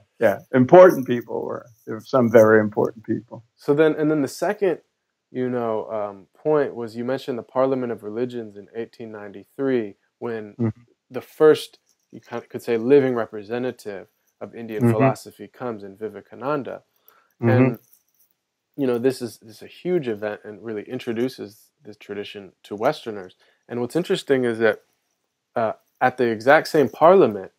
Important people were. There were some very important people. So then the second, point was, you mentioned the Parliament of Religions in 1893, when the first, you could say, living representative of Indian philosophy comes in Vivekananda, and this is a huge event and really introduces this tradition to Westerners. And what's interesting is that at the exact same parliament,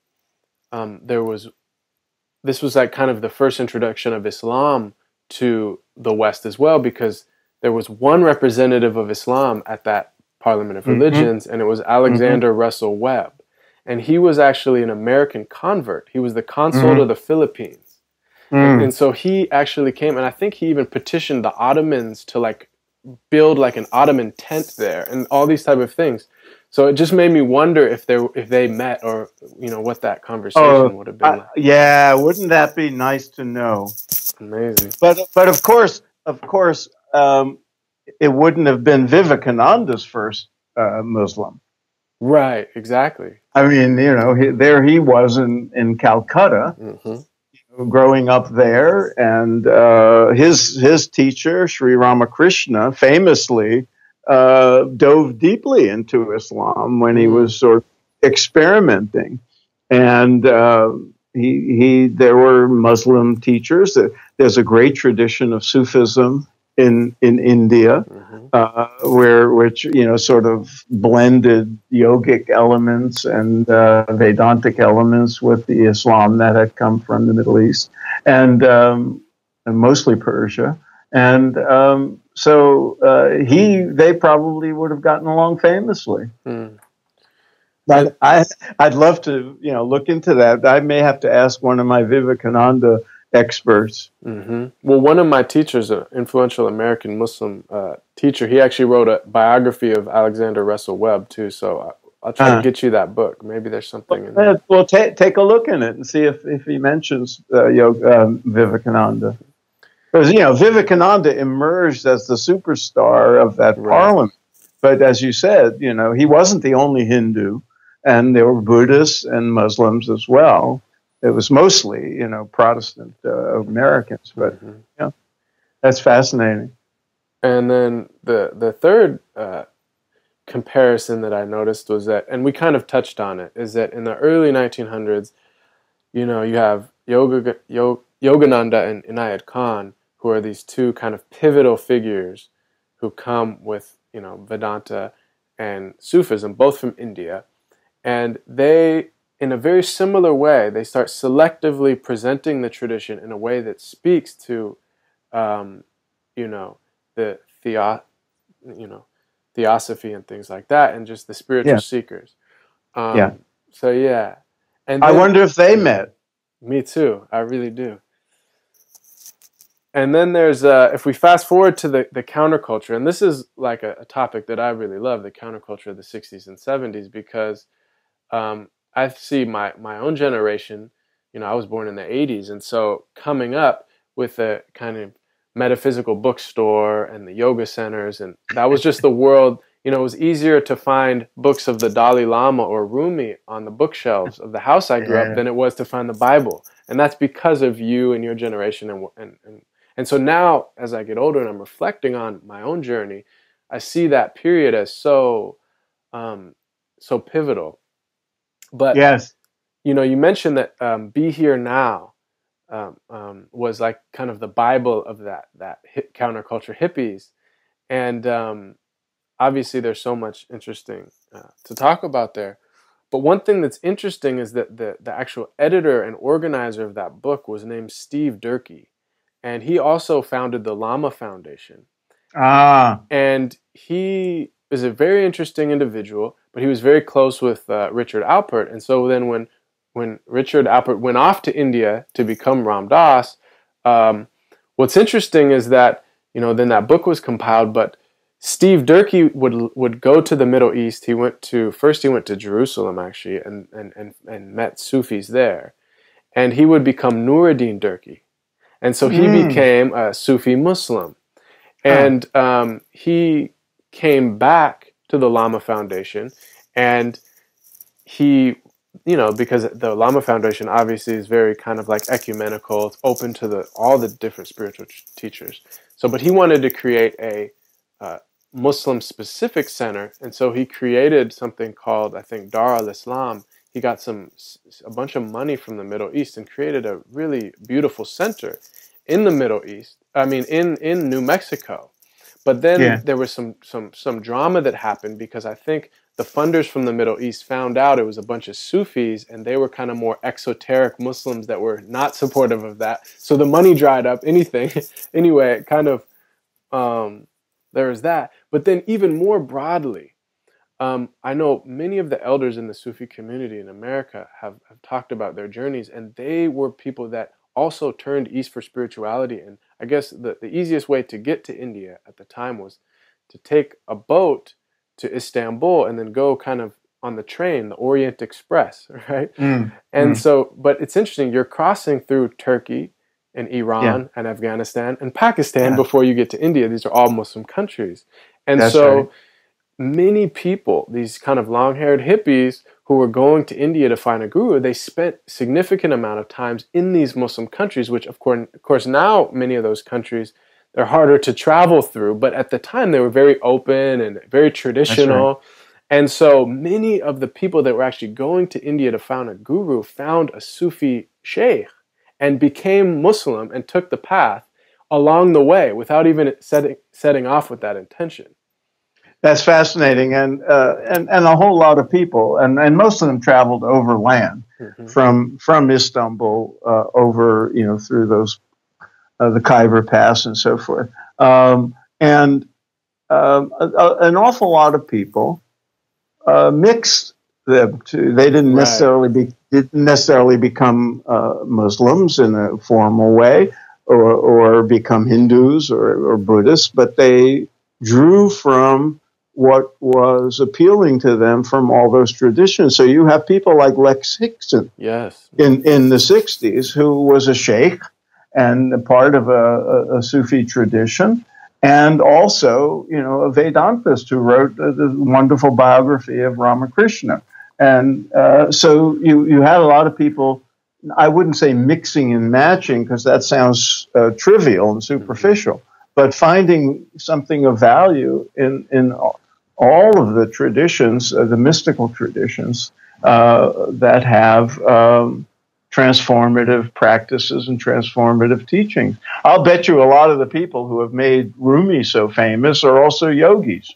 this was like kind of the first introduction of Islam to the West as well, because there was one representative of Islam at that Parliament of Religions, and it was Alexander Russell Webb. And he was actually an American convert. He was the consul of the Philippines. And so he actually came, and I think he even petitioned the Ottomans to like build like an Ottoman tent there and all these type of things. So it just made me wonder if they met, or what that conversation would have been like. Yeah, wouldn't that be nice to know? Amazing. But of course, it wouldn't have been Vivekananda's first Muslim. Right. Exactly. I mean, there he was in Calcutta, growing up there, and his teacher Sri Ramakrishna famously dove deeply into Islam when he was sort of experimenting, and There were Muslim teachers. There's a great tradition of Sufism in India, which sort of blended yogic elements and Vedantic elements with the Islam that had come from the Middle East and mostly Persia. And they probably would have gotten along famously. But I'd love to, look into that. I may have to ask one of my Vivekananda experts. Well, one of my teachers, an influential American Muslim teacher, he actually wrote a biography of Alexander Russell Webb too. So I'll try to get you that book. Maybe there's something in there. Well, take a look in it and see if he mentions Vivekananda. Because Vivekananda emerged as the superstar of that parliament. But as you said, he wasn't the only Hindu. And there were Buddhists and Muslims as well. It was mostly, Protestant Americans, but that's fascinating. And then the third comparison that I noticed was that, and we kind of touched on it, is that in the early 1900s, you have Yogananda and Inayat Khan, who are these two kind of pivotal figures who come with, Vedanta and Sufism, both from India. And they, in a very similar way, they start selectively presenting the tradition in a way that speaks to, the theosophy and things like that, and just the spiritual seekers. And I wonder if they met. Me too. I really do. And then there's, if we fast forward to the counterculture, and this is like a topic that I really love, the counterculture of the 60s and 70s, because I see my own generation, I was born in the 80s, and so coming up with a kind of metaphysical bookstore and the yoga centers, and that was just the world. It was easier to find books of the Dalai Lama or Rumi on the bookshelves of the house I grew up than it was to find the Bible, and that's because of you and your generation. And so now, as I get older and I'm reflecting on my own journey, I see that period as so pivotal. But you mentioned that "Be Here Now" was like kind of the Bible of that counterculture hippies, and obviously there's so much interesting to talk about there. But one thing that's interesting is that the actual editor and organizer of that book was named Steve Durkee, and he also founded the Lama Foundation. And he is a very interesting individual, but he was very close with Richard Alpert. And so then when Richard Alpert went off to India to become Ram Dass, what's interesting is that, then that book was compiled, but Steve Durkee would go to the Middle East. He went to Jerusalem, actually, and met Sufis there. And he would become Nuruddin Durkee. And so he became a Sufi Muslim. And he came back to the Lama Foundation, and he, because the Lama Foundation obviously is very kind of like ecumenical, it's open to all the different spiritual teachers. So, but he wanted to create a Muslim-specific center, and so he created something called, I think, Dar al-Islam. He got a bunch of money from the Middle East and created a really beautiful center in the Middle East. I mean, in New Mexico. But then there was some drama that happened because I think the funders from the Middle East found out it was a bunch of Sufis, and they were kind of more exoteric Muslims that were not supportive of that. So the money dried up. Anyway, it kind of there was that. But then even more broadly, I know many of the elders in the Sufi community in America have talked about their journeys, and they were people that also turned east for spirituality. And I guess the easiest way to get to India at the time was to take a boat to Istanbul and then go kind of on the train, the Orient Express, right? So, but it's interesting, you're crossing through Turkey and Iran and Afghanistan and Pakistan before you get to India. These are all Muslim countries. And many people, these kind of long-haired hippies who were going to India to find a guru, they spent significant amount of times in these Muslim countries, which of course now many of those countries, they're harder to travel through, but at the time they were very open and very traditional. And so many of the people that were actually going to India to find a guru found a Sufi sheikh and became Muslim and took the path along the way without even setting off with that intention. That's fascinating, and a whole lot of people, and most of them traveled overland from Istanbul over, through those the Khyber Pass and so forth, and an awful lot of people mixed them too. They didn't necessarily become Muslims in a formal way, or become Hindus or Buddhists, but they drew from what was appealing to them from all those traditions. So you have people like Lex Hickson, yes, in the 60s, who was a sheikh and a part of a Sufi tradition, and also, a Vedantist who wrote the wonderful biography of Ramakrishna. And so you had a lot of people, I wouldn't say mixing and matching, because that sounds trivial and superficial, but finding something of value in all of the traditions, the mystical traditions that have transformative practices and transformative teachings. I'll bet you a lot of the people who have made Rumi so famous are also yogis.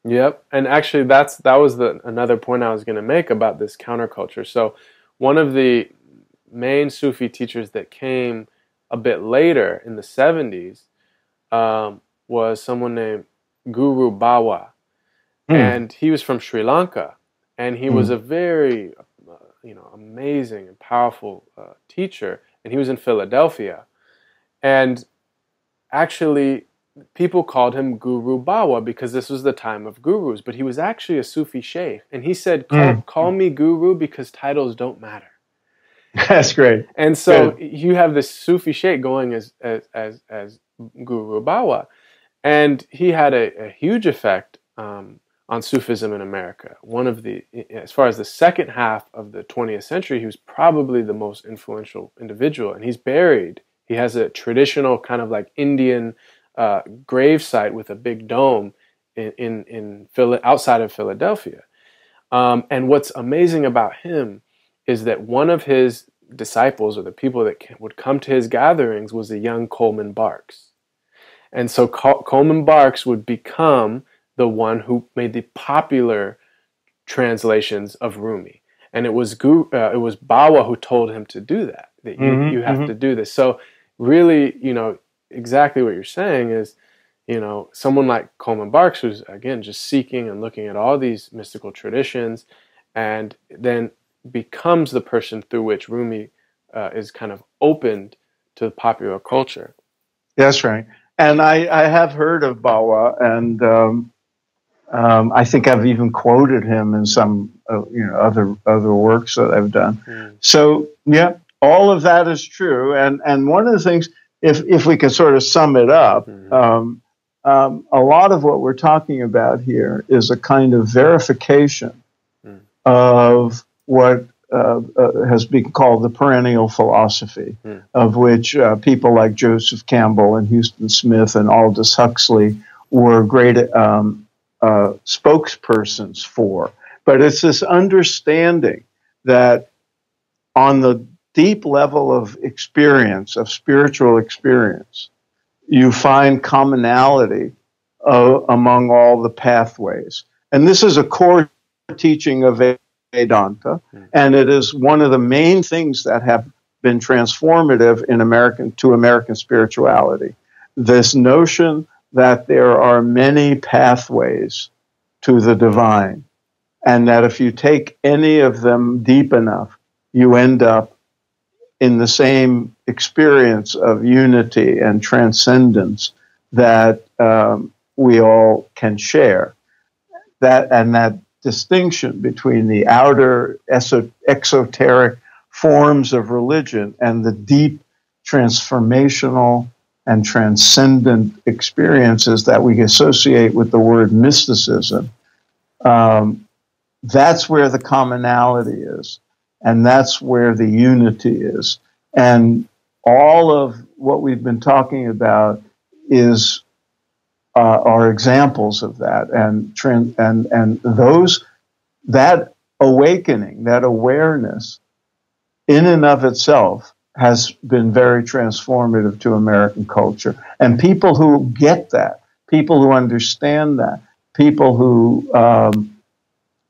Yep, and actually that was another point I was going to make about this counterculture. So one of the main Sufi teachers that came a bit later in the 70s was someone named Guru Bawa. And he was from Sri Lanka, and he was a very, amazing and powerful teacher, and he was in Philadelphia. And actually, people called him Guru Bawa because this was the time of gurus, but he was actually a Sufi sheikh. And he said, call me Guru because titles don't matter. That's great. And so you have this Sufi sheikh going as Guru Bawa, and he had a huge effect on Sufism in America. As far as the second half of the 20th century, he was probably the most influential individual, and he's buried. He has a traditional kind of like Indian grave site with a big dome outside of Philadelphia. And what's amazing about him is that one of his disciples, or the people that would come to his gatherings, was a young Coleman Barks. And so Coleman Barks would become the one who made the popular translations of Rumi, and it was Bawa who told him to do that. That you have to do this. So really, exactly what you're saying is, someone like Coleman Barks, who's again just seeking and looking at all these mystical traditions, and then becomes the person through which Rumi is kind of opened to the popular culture. That's right. And I have heard of Bawa, and I think I've even quoted him in some, other works that I've done. So yeah, all of that is true. And one of the things, if we could sort of sum it up, a lot of what we're talking about here is a kind of verification of what has been called the perennial philosophy, of which people like Joseph Campbell and Houston Smith and Aldous Huxley were great spokespersons for. But it's this understanding that on the deep level of experience, of spiritual experience, you find commonality among all the pathways. And this is a core teaching of Vedanta, and it is one of the main things that have been transformative in American spirituality. This notion that there are many pathways to the divine, and that if you take any of them deep enough, you end up in the same experience of unity and transcendence that we all can share. That distinction between the outer exoteric forms of religion and the deep transformational and transcendent experiences that we associate with the word mysticism, that's where the commonality is, and that's where the unity is. And all of what we've been talking about are examples of that, and that awakening, that awareness, in and of itself, has been very transformative to American culture. And people who get that, people who understand that, people who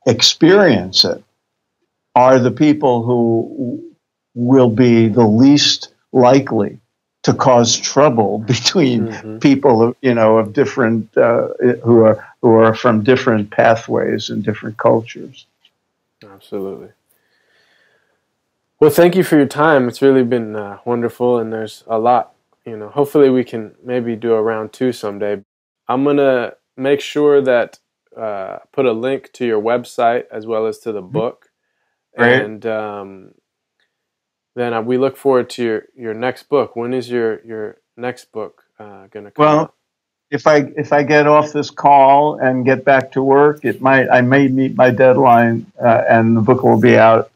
experience it are the people who will be the least likely to cause trouble between people of, of different who are from different pathways and different cultures. Absolutely. Well, thank you for your time. It's really been wonderful, and there's a lot. Hopefully we can maybe do a round 2 someday. I'm gonna make sure that put a link to your website as well as to the book, Great. and then we look forward to your next book. When is your next book gonna come out? If I get off this call and get back to work, I may meet my deadline, and the book will be out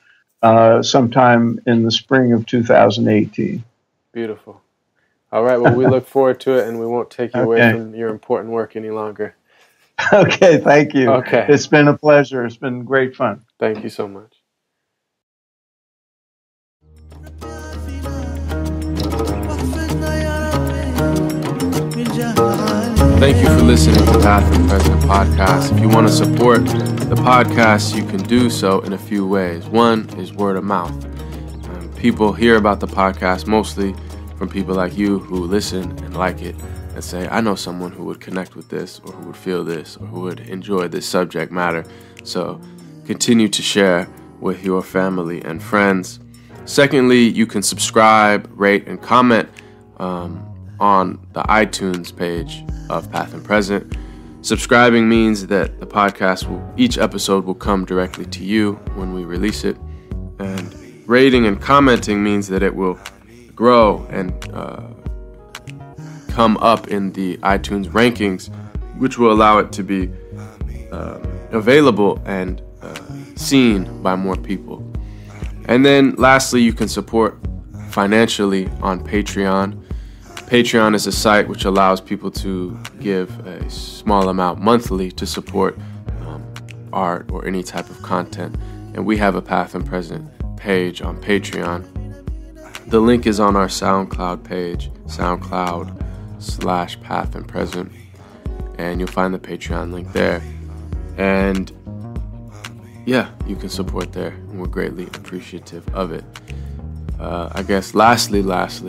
sometime in the spring of 2018. Beautiful. All right. Well, we look forward to it, and we won't take you away from your important work any longer. Okay. Thank you. Okay. It's been a pleasure. It's been great fun. Thank you so much. Thank you for listening to Path and Present podcast. If you want to support the podcast, you can do so in a few ways. One is word of mouth. People hear about the podcast mostly from people like you who listen and like it and say, I know someone who would connect with this, or who would feel this, or who would enjoy this subject matter. So continue to share with your family and friends. Secondly, you can subscribe, rate, and comment on the iTunes page of Path and Present. Subscribing means that the podcast each episode will come directly to you when we release it. And rating and commenting means that it will grow and come up in the iTunes rankings, which will allow it to be available and seen by more people. And then lastly, you can support financially on Patreon. Patreon is a site which allows people to give a small amount monthly to support art or any type of content. And we have a Path and Present page on Patreon. The link is on our SoundCloud page, SoundCloud/Path and Present. And you'll find the Patreon link there. And yeah, you can support there, and we're greatly appreciative of it. I guess lastly,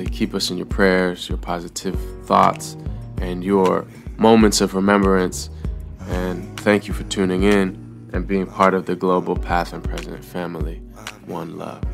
keep us in your prayers, your positive thoughts, and your moments of remembrance. And thank you for tuning in and being part of the global Path and Present family. One love.